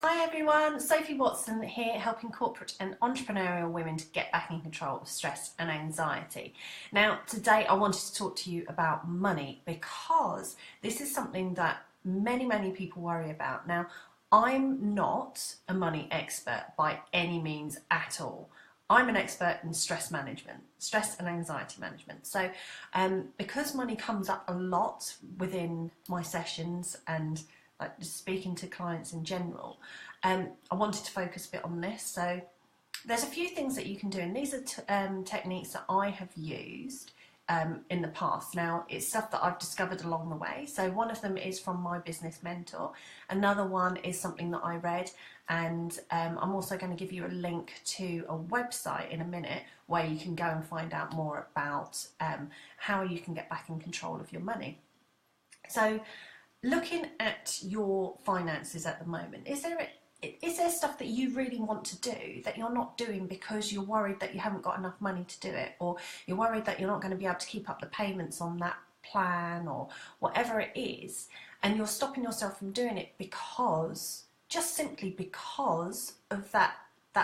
Hi everyone, Sophie Watson here, helping corporate and entrepreneurial women to get back in control of stress and anxiety. Now, today I wanted to talk to you about money because this is something that many people worry about. Now, I'm not a money expert by any means at all. I'm an expert in stress management, stress and anxiety management. So because money comes up a lot within my sessions and like just speaking to clients in general, I wanted to focus a bit on this. So there's a few things that you can do, and these are techniques that I have used in the past. Now, it's stuff that I've discovered along the way. So one of them is from my business mentor. Another one is something that I read, and I'm also going to give you a link to a website in a minute where you can go and find out more about how you can get back in control of your money. So looking at your finances at the moment, is there stuff that you really want to do that you're not doing because you're worried that you haven't got enough money to do it, or you're worried that you're not going to be able to keep up the payments on that plan, or whatever it is, and you're stopping yourself from doing it because, just simply because of that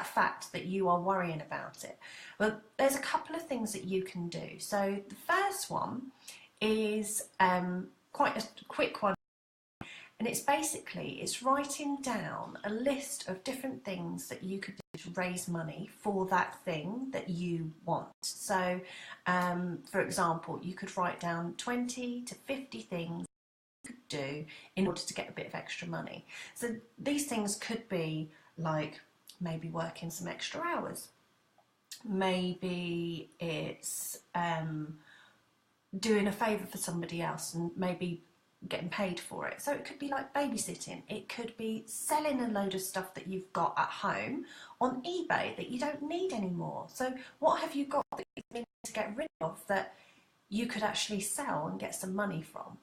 fact that you are worrying about it? Well, there's a couple of things that you can do. So the first one is quite a quick one. And it's writing down a list of different things that you could do to raise money for that thing that you want. So, for example, you could write down 20 to 50 things you could do in order to get a bit of extra money. So these things could be like maybe working some extra hours. Maybe it's doing a favour for somebody else and maybe getting paid for it. So it could be like babysitting. It could be selling a load of stuff that you've got at home on eBay that you don't need anymore. So what have you got that you need to get rid of that you could actually sell and get some money from?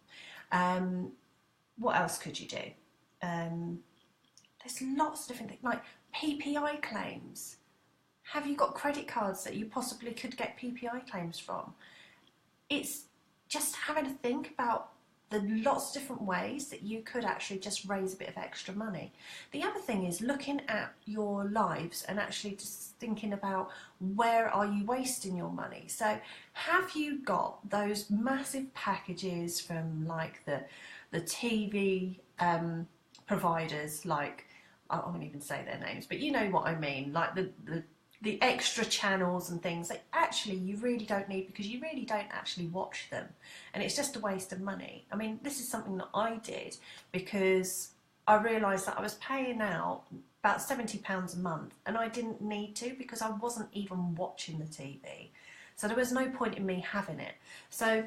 What else could you do? There's lots of different things, like PPI claims. Have you got credit cards that you possibly could get PPI claims from? It's just having to think about the lots of different ways that you could actually just raise a bit of extra money. The other thing is looking at your lives and actually just thinking about, where are you wasting your money? So have you got those massive packages from like the TV providers, like, I won't even say their names, but you know what I mean, like the extra channels and things that actually you really don't need because you really don't actually watch them, and it's just a waste of money. I mean, this is something that I did because I realised that I was paying out about £70 a month and I didn't need to because I wasn't even watching the TV, so there was no point in me having it. So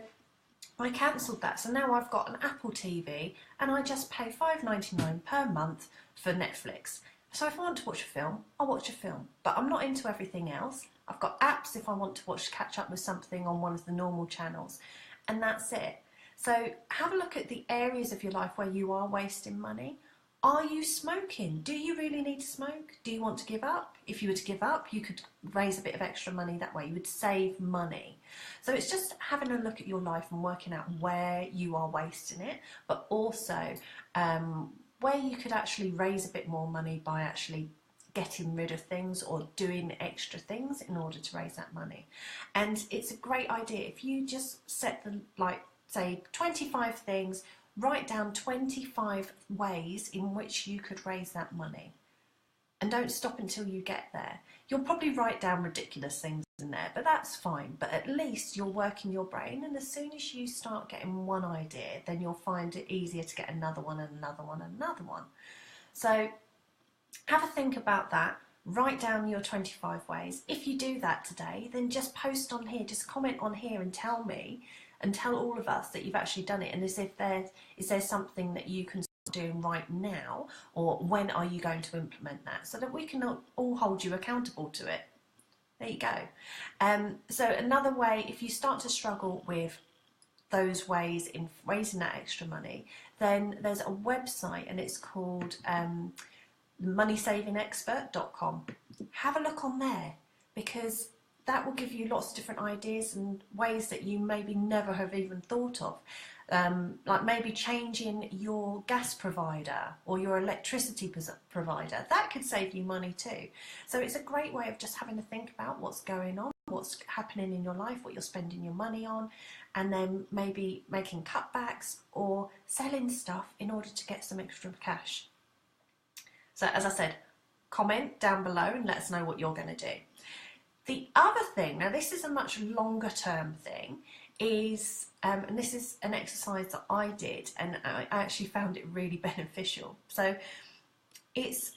I cancelled that. So now I've got an Apple TV and I just pay £5.99 per month for Netflix. So if I want to watch a film, I'll watch a film, but I'm not into everything else. I've got apps if I want to catch up with something on one of the normal channels, and that's it. So have a look at the areas of your life where you are wasting money. Are you smoking? Do you really need to smoke? Do you want to give up? If you were to give up, you could raise a bit of extra money that way. You would save money. So it's just having a look at your life and working out where you are wasting it, but also where you could actually raise a bit more money by actually getting rid of things or doing extra things in order to raise that money. And it's a great idea if you just set the, like, say 25 things, write down 25 ways in which you could raise that money, and don't stop until you get there. You'll probably write down ridiculous things in there, but that's fine. But at least you're working your brain, and as soon as you start getting one idea, then you'll find it easier to get another one and another one and another one. So have a think about that. Write down your 25 ways. If you do that today, then just post on here, just comment on here and tell me and tell all of us that you've actually done it, and as if is there something that you can doing right now, or when are you going to implement that, so that we can all hold you accountable to it. There you go. So another way, if you start to struggle with those ways in raising that extra money, then there's a website and it's called moneysavingexpert.com. Have a look on there, because that will give you lots of different ideas and ways that you maybe never have even thought of. like maybe changing your gas provider or your electricity provider. That could save you money too. So it's a great way of just having to think about what's going on, what's happening in your life, what you're spending your money on, and then maybe making cutbacks or selling stuff in order to get some extra cash. So as I said, comment down below and let us know what you're going to do. The other thing, now this is a much longer term thing, is, and this is an exercise that I did and I actually found it really beneficial. So it's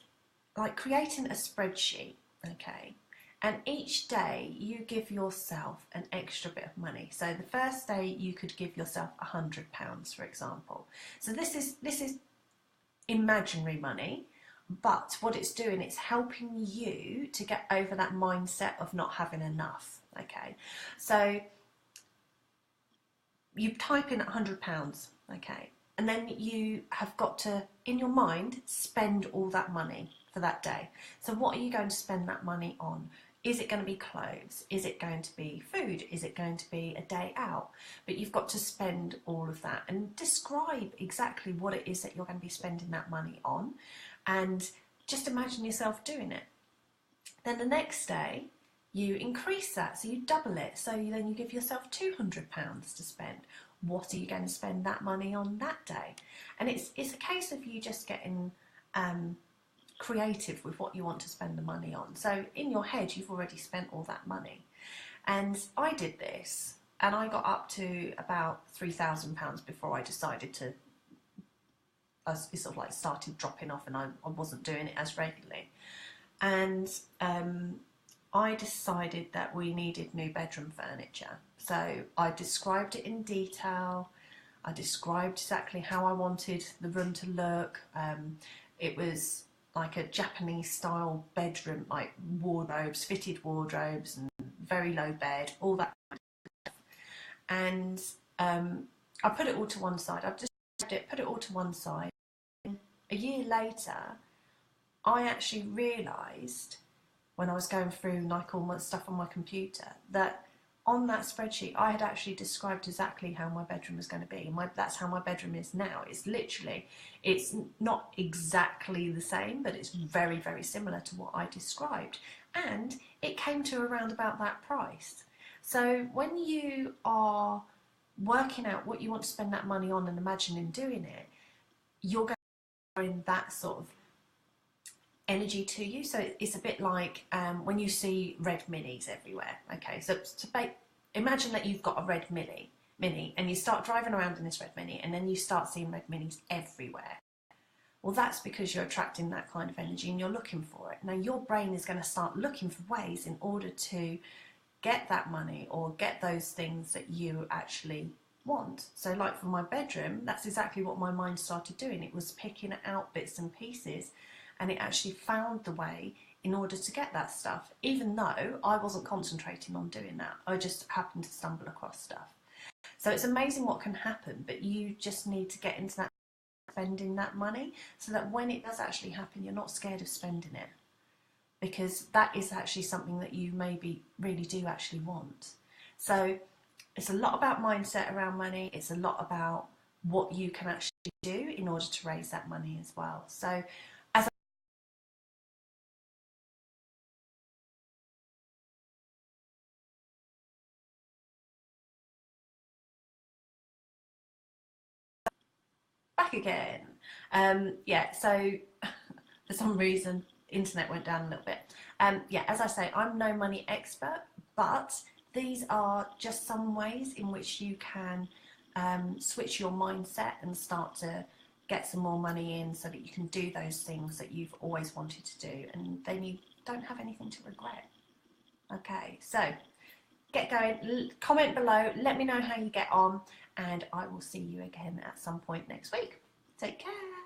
like creating a spreadsheet, okay? And each day you give yourself an extra bit of money. So the first day you could give yourself £100, for example. So this is imaginary money, but what it's doing, it's helping you to get over that mindset of not having enough, okay? So you type in £100, okay, and then you have got to, in your mind, spend all that money for that day. So what are you going to spend that money on? Is it going to be clothes? Is it going to be food? Is it going to be a day out? But you've got to spend all of that and describe exactly what it is that you're going to be spending that money on, and just imagine yourself doing it. Then the next day you increase that, so you double it, so then you give yourself £200 to spend. What are you going to spend that money on that day? And it's a case of you just getting creative with what you want to spend the money on. So in your head you've already spent all that money, and I did this and I got up to about £3,000 before I decided to, it sort of like started dropping off and I wasn't doing it as regularly. And I decided that we needed new bedroom furniture. So I described it in detail. I described exactly how I wanted the room to look. It was like a Japanese style bedroom, like wardrobes, fitted wardrobes, and very low bed, all that kind of stuff. And I put it all to one side. I've just put it all to one side. A year later, I actually realised, when I was going through like all my stuff on my computer, that on that spreadsheet I had actually described exactly how my bedroom was going to be. That's how my bedroom is now. It's literally, it's not exactly the same, but it's very, very similar to what I described. And it came to around about that price. So when you are working out what you want to spend that money on and imagining doing it, you're going to bring that sort of energy to you. So it's a bit like when you see red minis everywhere. Okay, so imagine that you've got a red mini and you start driving around in this red mini and then you start seeing red minis everywhere. Well, that's because you're attracting that kind of energy and you're looking for it. Now your brain is going to start looking for ways in order to get that money or get those things that you actually want. So like for my bedroom, that's exactly what my mind started doing. It was picking out bits and pieces, and it actually found the way in order to get that stuff, even though I wasn't concentrating on doing that. I just happened to stumble across stuff. So it's amazing what can happen, but you just need to get into that spending that money so that when it does actually happen, you're not scared of spending it, because that is actually something that you maybe really do actually want. So it's a lot about mindset around money. It's a lot about what you can actually do in order to raise that money as well. So back again. Yeah, so for some reason internet went down a little bit. Yeah, as I say, I'm no money expert, but these are just some ways in which you can switch your mindset and start to get some more money in so that you can do those things that you've always wanted to do, and then you don't have anything to regret. Okay, so get going, comment below, let me know how you get on, and I will see you again at some point next week. Take care.